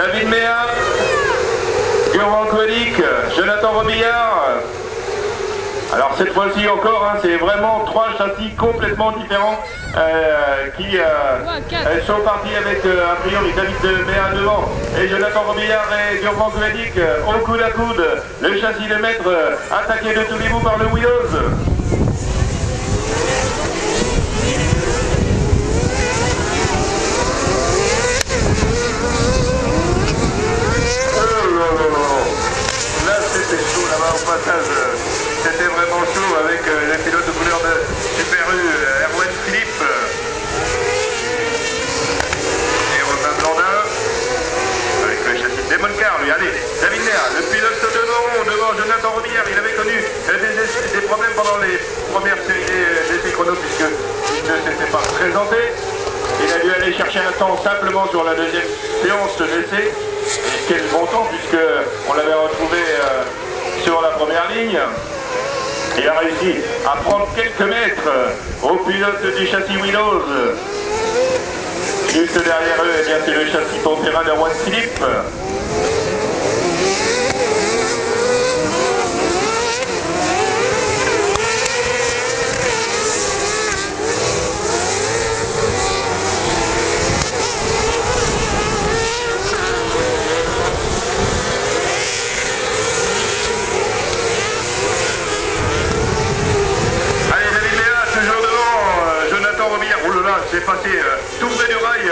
David Méa, Gurvan Koelik, Jonathan Robillard. Alors cette fois-ci encore, hein, c'est vraiment trois châssis complètement différents qui sont partis avec a priori David Méa devant et Jonathan Robillard et Gurvan Koelik au coude à coude. Le châssis de maître attaqué de tous les bouts par le Willows. Au passage, c'était vraiment chaud avec les pilotes de couleur de Super U, Erwan Philippe et Romain Blandin avec le châssis de Moncar, lui. Allez, David Méa, le pilote devant Jonathan Robillard. Il avait connu des problèmes pendant les premières séries d'essais chrono puisqu'il ne s'était pas présenté. Il a dû aller chercher un temps simplement sur la deuxième séance d'essai. Et quel bon temps puisqu'on l'avait retrouvé sur la première ligne. Il a réussi à prendre quelques mètres au pilote du châssis Willows. Juste derrière eux, eh bien, c'est le châssis Pantera d'Erwan Philippe. C'est passé tout près du rail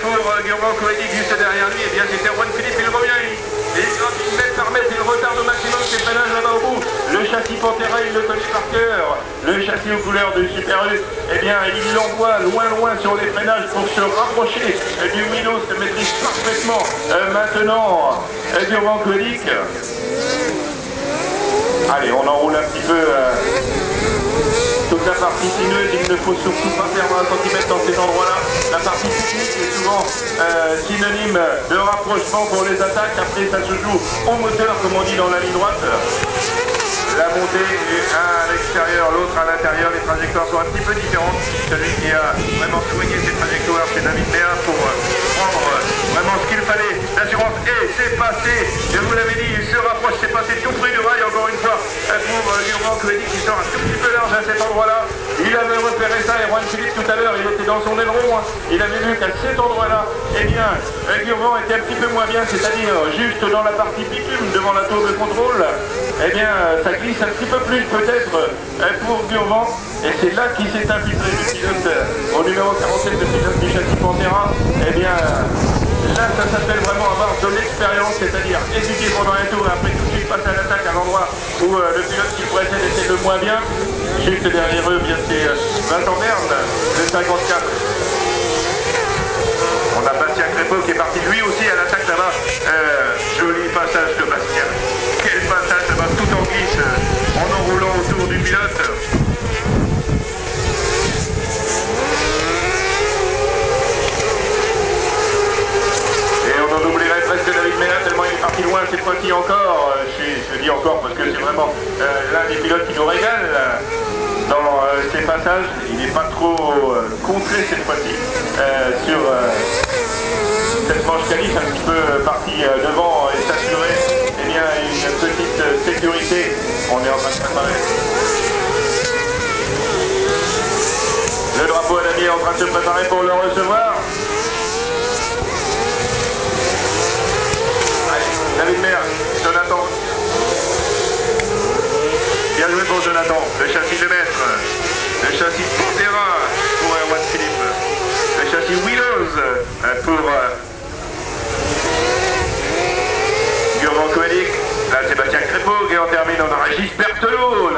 pour Gurvan Koelik juste derrière lui. Et bien c'était Erwan Philippe, il revient, il gratte mètre par mètre, il retarde au maximum ses freinages là-bas au bout. Le châssis Pantera, il le connaît par cœur. Le châssis aux couleurs de Super U, eh bien il l'envoie loin sur les freinages pour se rapprocher du Willows, se maîtrise parfaitement maintenant Gurvan Koelik. Allez, on enroule un petit peu toute la partie sinueuse. Il ne faut surtout pas perdre un centimètre dans ces endroits-là. La partie technique est souvent synonyme de rapprochement pour les attaques. Après, ça se joue au moteur, comme on dit dans la ligne droite. La montée, un à l'extérieur, l'autre à l'intérieur. Les trajectoires sont un petit peu différentes. Celui qui a vraiment soigné ses trajectoires, c'est David Méa pour prendre vraiment ce qu'il fallait d'assurance. Et c'est passé, je vous l'avais dit, il se rapproche, c'est passé tout près du rail encore une fois pour Gurvan Koelik qui sort un tout petit peu large à cet endroit-là. Il avait repéré ça, Erwan Philippe tout à l'heure, il était dans son aileron, hein. Il avait vu qu'à cet endroit-là, eh bien, Gurvan était un petit peu moins bien, c'est-à-dire juste dans la partie bitume devant la tour de contrôle. Eh bien, ça glisse un petit peu plus peut-être pour Gurvan. Et c'est là qu'il s'est infiltré le pilote au numéro 47 de pilote du châssis Pantera. Eh bien, là, ça s'appelle vraiment avoir de l'expérience, c'est-à-dire hésiter pendant un tour et après tout de suite passer à l'attaque à l'endroit où le pilote qui précède était le moins bien. Juste derrière eux, bien c'est Vincent Verne, le 54. On a Bastien Crépeau qui est parti lui aussi à l'attaque là-bas. Joli passage de Bastien. Quel passage là-bas, tout en glisse, en enroulant autour du pilote. On oublierait presque David Méa tellement il est parti loin cette fois-ci encore. Je dis encore parce que c'est vraiment l'un des pilotes qui nous régale dans ses passages. Il n'est pas trop contré cette fois-ci sur cette manche qualif, un petit peu parti devant et s'assurer eh bien une petite sécurité. On est en train de préparer. Le drapeau à damier est en train de se préparer pour le recevoir. David Méa, Jonathan. Bien joué pour Jonathan. Le châssis de maître. Le châssis Pantera pour Erwan Philippe. Le châssis Willows pour Gurvan Koelik. Là, Sébastien Crépeau qui en termine. On a Régis Berthelot.